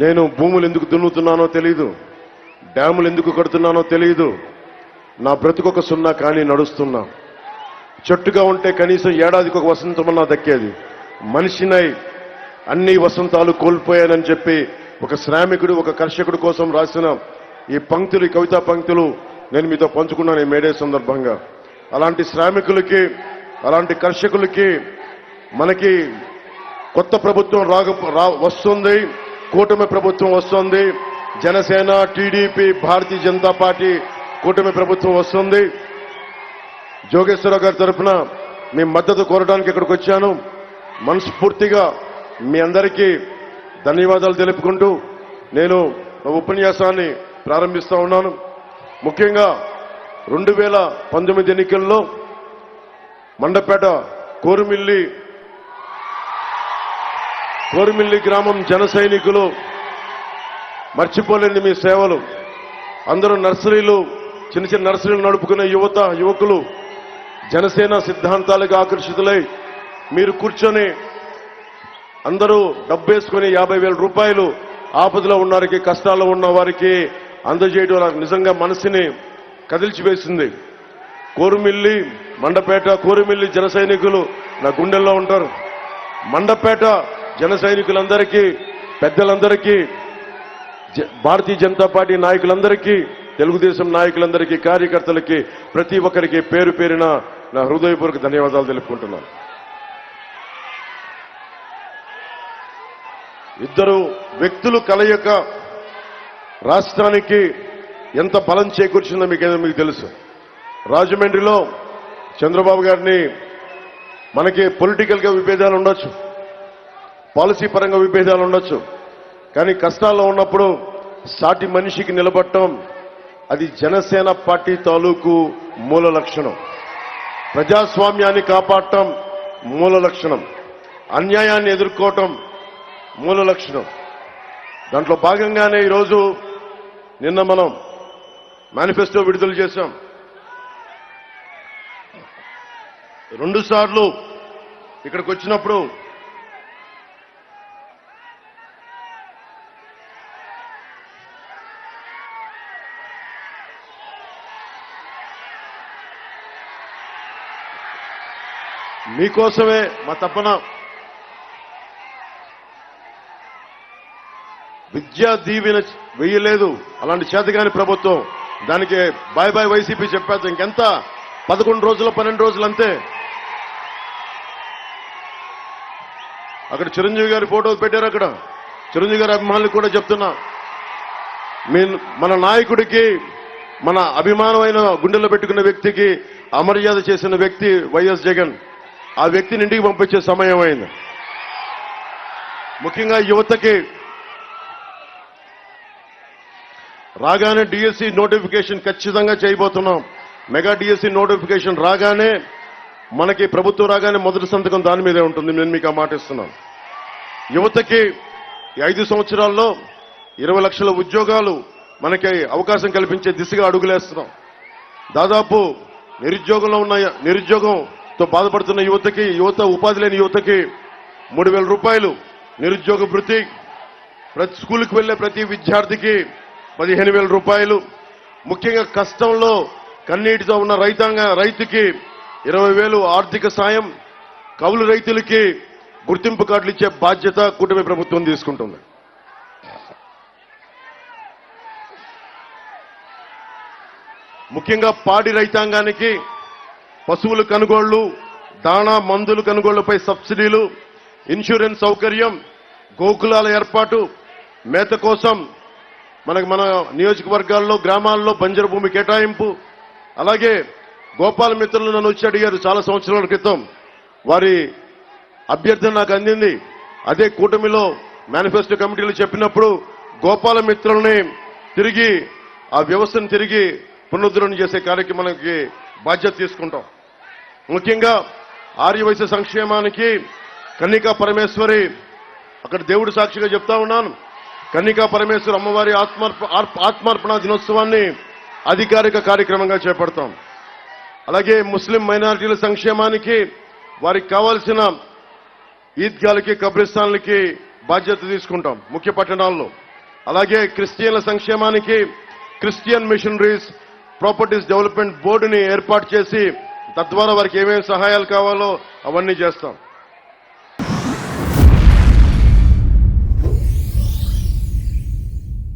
నేను భూములు ఎందుకు దున్నుతున్నానో తెలియదు, డ్యాములు ఎందుకు కడుతున్నానో తెలియదు. నా బ్రతుకొక సున్నా కానీ నడుస్తున్నా. చెట్టుగా ఉంటే కనీసం ఏడాదికి ఒక వసంతమన్నా దక్కేది. మనిషినై అన్ని వసంతాలు కోల్పోయానని చెప్పి ఒక శ్రామికుడు, ఒక కర్షకుడు కోసం రాసిన ఈ పంక్తులు, ఈ కవితా పంక్తులు నేను మీతో పంచుకున్నాను ఈ మేడే సందర్భంగా. అలాంటి శ్రామికులకి, అలాంటి కర్షకులకి మనకి కొత్త ప్రభుత్వం వస్తుంది, కూటమి ప్రభుత్వం వస్తుంది. జనసేన, టీడీపీ, భారతీయ జనతా పార్టీ కూటమి ప్రభుత్వం వస్తుంది. జోగేశ్వరరావు గారి తరఫున మీ మద్దతు కోరడానికి ఇక్కడికి వచ్చాను. మనస్ఫూర్తిగా మీ అందరికీ ధన్యవాదాలు తెలుపుకుంటూ నేను ఉపన్యాసాన్ని ప్రారంభిస్తా ఉన్నాను. ముఖ్యంగా 2019 ఎన్నికల్లో మండపేట కోరుమిల్లి గ్రామం జన సైనికులు మర్చిపోలేని మీ సేవలు. అందరూ నర్సరీలు, చిన్న చిన్న నర్సరీలు నడుపుకునే యువకులు జనసేన సిద్ధాంతాలకు ఆకర్షితులై మీరు కూర్చొని అందరూ డబ్బేసుకుని 50,000 రూపాయలు ఆపదలో ఉన్న వారికి, కష్టాల్లో ఉన్న వారికి అందజేయడం నాకు నిజంగా మనసుని కదిల్చివేసింది. కోరుమిల్లి, మండపేట, కోరుమిల్లి జన సైనికులు నా గుండెల్లో ఉంటారు. మండపేట జన సైనికులందరికీ, పెద్దలందరికీ, భారతీయ జనతా పార్టీ నాయకులందరికీ, తెలుగుదేశం నాయకులందరికీ, కార్యకర్తలకి, ప్రతి ఒక్కరికి పేరు పేరున నా హృదయపూర్వక ధన్యవాదాలు తెలుపుకుంటున్నాను. ఇద్దరు వ్యక్తులు కలయిక రాష్ట్రానికి ఎంత బలం చేకూర్చిందో మీకు తెలుసు. రాజమండ్రిలో చంద్రబాబు గారిని మనకి పొలిటికల్ గా విభేదాలు ఉండొచ్చు, పాలసీ పరంగా విభేదాలు ఉండొచ్చు, కానీ కష్టాల్లో ఉన్నప్పుడు సాటి మనిషికి నిలబడటం అది జనసేన పార్టీ తాలూకు మూల లక్షణం. ప్రజాస్వామ్యాన్ని కాపాడటం మూల లక్షణం, అన్యాయాన్ని ఎదుర్కోవటం మూల లక్షణం. దాంట్లో భాగంగానే ఈరోజు నిన్న మనం మేనిఫెస్టో విడుదల చేశాం. 2 సార్లు ఇక్కడికి వచ్చినప్పుడు మీకోసమే మా తపన. విద్యా దీవెన వెయ్యలేదు అలాంటి చేతగాని ప్రభుత్వం. దానికి బాయ్ బాయ్ వైసీపీ చెప్పారు. ఇంకెంత 11 రోజులు 12 రోజులు అంతే. అక్కడ చిరంజీవి గారి ఫోటో పెట్టారు. అక్కడ చిరంజీవి గారి అభిమానులు కూడా చెప్తున్నా, మన నాయకుడికి, మన అభిమానమైన గుండెల్లో పెట్టుకున్న వ్యక్తికి అమర్యాద చేసిన వ్యక్తి వైఎస్ జగన్. ఆ వ్యక్తిని ఇంటికి పంపించే సమయం అయింది. ముఖ్యంగా యువతకి రాగానే డిఎస్సి నోటిఫికేషన్ ఖచ్చితంగా చేయబోతున్నాం. మెగా డిఎస్సి నోటిఫికేషన్ రాగానే, మనకి ప్రభుత్వం రాగానే మొదటి సంతకం దాని మీదే ఉంటుంది. నేను మీకు ఆ మాట ఇస్తున్నాను. యువతకి 5 సంవత్సరాల్లో 20 లక్షల ఉద్యోగాలు మనకి అవకాశం కల్పించే దిశగా అడుగులేస్తున్నాం. దాదాపు నిరుద్యోగంతో బాధపడుతున్న యువతకి, ఉపాధి లేని యువతకి 3,000 రూపాయలు నిరుద్యోగ భృతి, ప్రతి స్కూల్కి వెళ్లే ప్రతి విద్యార్థికి 15,000 రూపాయలు. ముఖ్యంగా కష్టంలో కన్నీటితో ఉన్న రైతుకి 20,000 ఆర్థిక సాయం, కౌలు రైతులకి గుర్తింపు కార్డులు ఇచ్చే బాధ్యత కూటమి ప్రభుత్వం తీసుకుంటుంది. ముఖ్యంగా పాడి రైతాంగానికి పశువుల కొనుగోళ్లు, దాణా మందుల కొనుగోళ్లపై సబ్సిడీలు, ఇన్సూరెన్స్ సౌకర్యం, గోకులాల ఏర్పాటు, మేత కోసం మన నియోజకవర్గాల్లో, గ్రామాల్లో బంజరు భూమి కేటాయింపు. అలాగే గోపాల మిత్రులు నన్ను వచ్చి అడిగారు చాలా సంవత్సరాల క్రితం. వారి అభ్యర్థన నాకు అందింది. అదే కూటమిలో మేనిఫెస్టో కమిటీలు చెప్పినప్పుడు గోపాల మిత్రుల్ని తిరిగి, ఆ వ్యవస్థను తిరిగి పునరుద్ధరణ చేసే కార్యక్రమానికి బాధ్యత తీసుకుంటాం. ముఖ్యంగా ఆర్యవైశ్య సంక్షేమానికి కన్నికా పరమేశ్వరి, అక్కడ దేవుడి సాక్షిగా చెప్తా ఉన్నాను, కన్నికా పరమేశ్వరి అమ్మవారి ఆత్మార్పణ దినోత్సవాన్ని అధికారిక కార్యక్రమంగా చేపడతాం. అలాగే ముస్లిం మైనారిటీల సంక్షేమానికి వారికి కావాల్సిన ఈద్గాలకి, కబ్రిస్తాన్లకి బాధ్యత తీసుకుంటాం ముఖ్య పట్టణాల్లో. అలాగే క్రిస్టియన్ల సంక్షేమానికి క్రిస్టియన్ మిషనరీస్ ప్రాపర్టీస్ డెవలప్మెంట్ బోర్డుని ఏర్పాటు చేసి తద్వారా వారికి ఏమేమి సహాయాలు కావాలో అవన్నీ చేస్తాం.